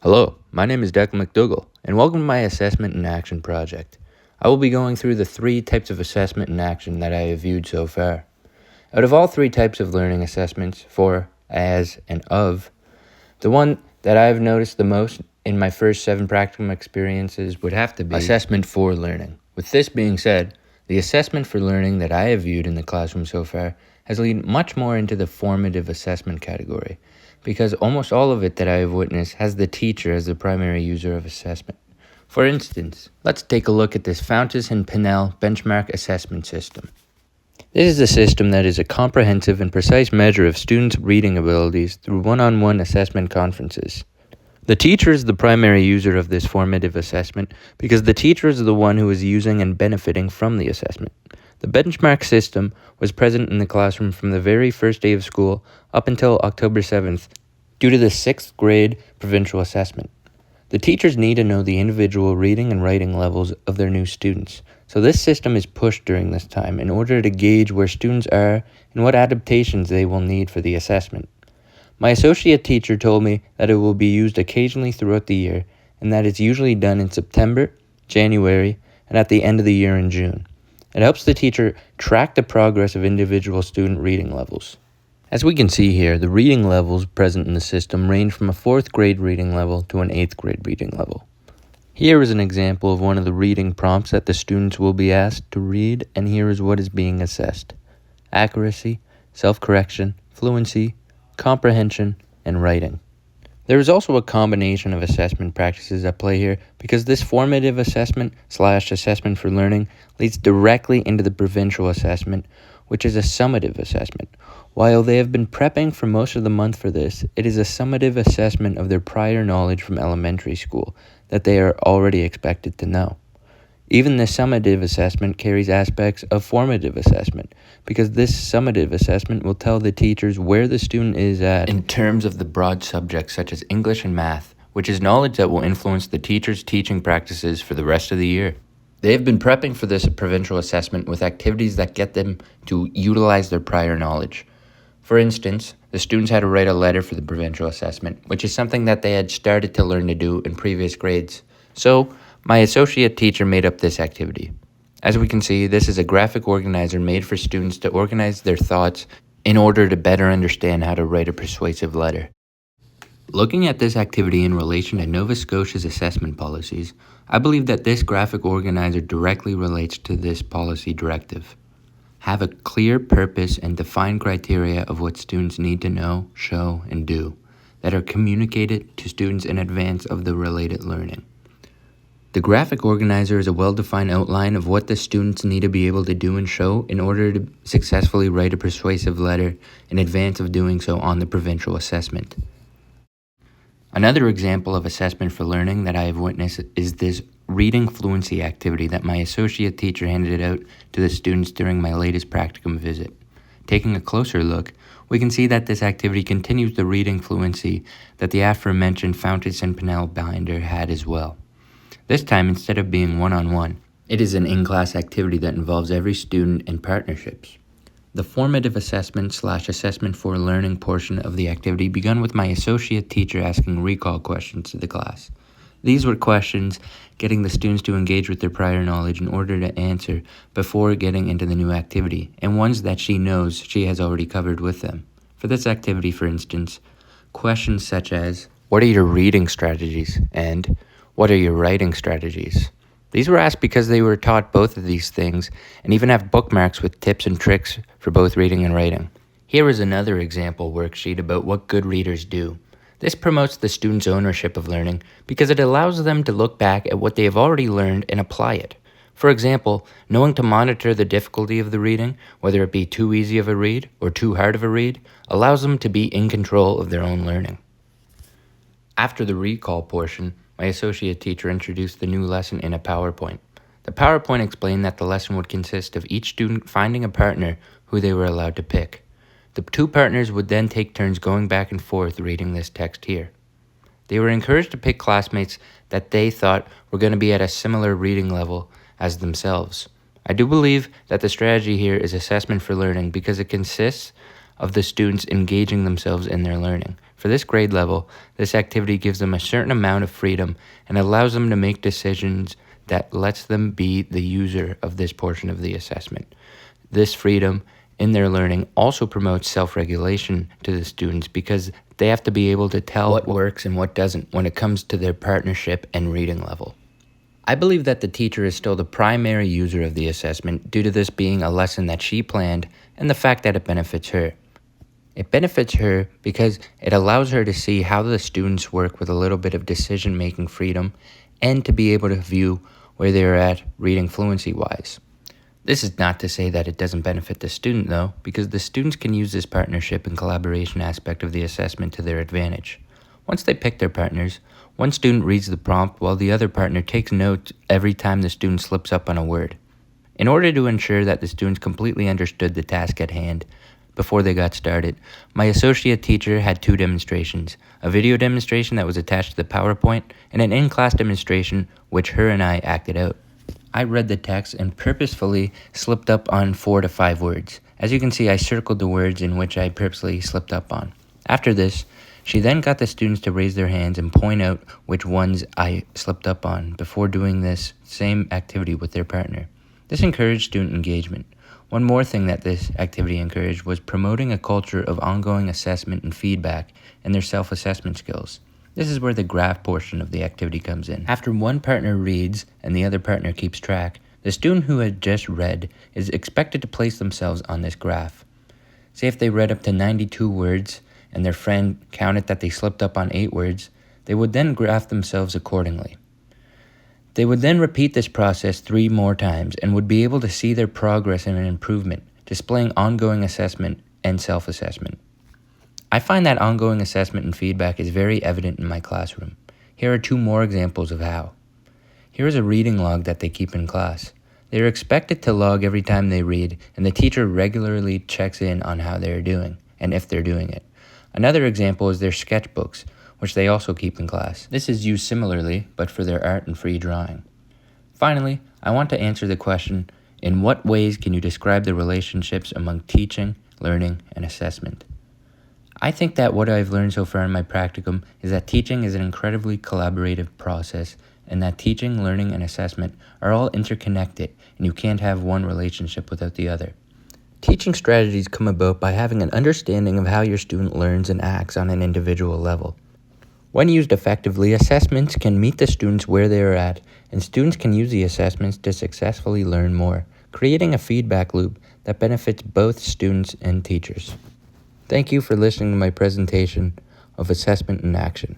Hello, my name is Declan McDougall, and welcome to my Assessment in Action project. I will be going through the 3 types of assessment in action that I have viewed so far. Out of all 3 types of learning assessments, for, as, and of, the one that I have noticed the most in my first 7 practicum experiences would have to be assessment for learning. With this being said, the assessment for learning that I have viewed in the classroom so far has leaned much more into the formative assessment category, because almost all of it that I have witnessed has the teacher as the primary user of assessment. For instance, let's take a look at this Fountas and Pinnell benchmark assessment system. This is a system that is a comprehensive and precise measure of students' reading abilities through one-on-one assessment conferences. The teacher is the primary user of this formative assessment because the teacher is the one who is using and benefiting from the assessment. The benchmark system was present in the classroom from the very first day of school up until October 7th due to the 6th grade provincial assessment. The teachers need to know the individual reading and writing levels of their new students, so this system is pushed during this time in order to gauge where students are and what adaptations they will need for the assessment. My associate teacher told me that it will be used occasionally throughout the year and that it's usually done in September, January, and at the end of the year in June. It helps the teacher track the progress of individual student reading levels. As we can see here, the reading levels present in the system range from a 4th grade reading level to an 8th grade reading level. Here is an example of one of the reading prompts that the students will be asked to read, and here is what is being assessed: accuracy, self-correction, fluency, comprehension, and writing. There is also a combination of assessment practices at play here because this formative assessment/assessment for learning leads directly into the provincial assessment, which is a summative assessment. While they have been prepping for most of the month for this, it is a summative assessment of their prior knowledge from elementary school that they are already expected to know. Even the summative assessment carries aspects of formative assessment because this summative assessment will tell the teachers where the student is at in terms of the broad subjects such as English and math, which is knowledge that will influence the teacher's teaching practices for the rest of the year. They have been prepping for this provincial assessment with activities that get them to utilize their prior knowledge. For instance, the students had to write a letter for the provincial assessment, which is something that they had started to learn to do in previous grades. So, my associate teacher made up this activity. As we can see, this is a graphic organizer made for students to organize their thoughts in order to better understand how to write a persuasive letter. Looking at this activity in relation to Nova Scotia's assessment policies, I believe that this graphic organizer directly relates to this policy directive. Have a clear purpose and defined criteria of what students need to know, show, and do that are communicated to students in advance of the related learning. The graphic organizer is a well-defined outline of what the students need to be able to do and show in order to successfully write a persuasive letter in advance of doing so on the provincial assessment. Another example of assessment for learning that I have witnessed is this reading fluency activity that my associate teacher handed out to the students during my latest practicum visit. Taking a closer look, we can see that this activity continues the reading fluency that the aforementioned Fountas and Pinnell binder had as well. This time, instead of being one-on-one, it is an in-class activity that involves every student in partnerships. The formative assessment/assessment for learning portion of the activity began with my associate teacher asking recall questions to the class. These were questions getting the students to engage with their prior knowledge in order to answer before getting into the new activity, and ones that she knows she has already covered with them. For this activity, for instance, questions such as, "What are your reading strategies?" and "What are your writing strategies?" These were asked because they were taught both of these things and even have bookmarks with tips and tricks for both reading and writing. Here is another example worksheet about what good readers do. This promotes the students' ownership of learning because it allows them to look back at what they have already learned and apply it. For example, knowing to monitor the difficulty of the reading, whether it be too easy of a read or too hard of a read, allows them to be in control of their own learning. After the recall portion, my associate teacher introduced the new lesson in a PowerPoint. The PowerPoint explained that the lesson would consist of each student finding a partner who they were allowed to pick. The 2 partners would then take turns going back and forth reading this text here. They were encouraged to pick classmates that they thought were going to be at a similar reading level as themselves. I do believe that the strategy here is assessment for learning because it consists of the students engaging themselves in their learning. For this grade level, this activity gives them a certain amount of freedom and allows them to make decisions that lets them be the user of this portion of the assessment. This freedom in their learning also promotes self-regulation to the students because they have to be able to tell what works and what doesn't when it comes to their partnership and reading level. I believe that the teacher is still the primary user of the assessment due to this being a lesson that she planned and the fact that it benefits her. It benefits her because it allows her to see how the students work with a little bit of decision-making freedom and to be able to view where they're at reading fluency-wise. This is not to say that it doesn't benefit the student though, because the students can use this partnership and collaboration aspect of the assessment to their advantage. Once they pick their partners, one student reads the prompt while the other partner takes notes every time the student slips up on a word. In order to ensure that the students completely understood the task at hand before they got started, my associate teacher had 2 demonstrations, a video demonstration that was attached to the PowerPoint and an in-class demonstration which her and I acted out. I read the text and purposefully slipped up on 4 to 5 words. As you can see, I circled the words in which I purposely slipped up on. After this, she then got the students to raise their hands and point out which ones I slipped up on before doing this same activity with their partner. This encouraged student engagement. One more thing that this activity encouraged was promoting a culture of ongoing assessment and feedback in their self-assessment skills. This is where the graph portion of the activity comes in. After one partner reads and the other partner keeps track, the student who had just read is expected to place themselves on this graph. Say if they read up to 92 words and their friend counted that they slipped up on 8 words, they would then graph themselves accordingly. They would then repeat this process 3 more times and would be able to see their progress and an improvement, displaying ongoing assessment and self-assessment. I find that ongoing assessment and feedback is very evident in my classroom. Here are 2 more examples of how. Here is a reading log that they keep in class. They are expected to log every time they read, and the teacher regularly checks in on how they are doing and if they're doing it. Another example is their sketchbooks, which they also keep in class. This is used similarly, but for their art and free drawing. Finally, I want to answer the question, in what ways can you describe the relationships among teaching, learning, and assessment? I think that what I've learned so far in my practicum is that teaching is an incredibly collaborative process and that teaching, learning, and assessment are all interconnected and you can't have one relationship without the other. Teaching strategies come about by having an understanding of how your student learns and acts on an individual level. When used effectively, assessments can meet the students where they are at, and students can use the assessments to successfully learn more, creating a feedback loop that benefits both students and teachers. Thank you for listening to my presentation of Assessment in Action.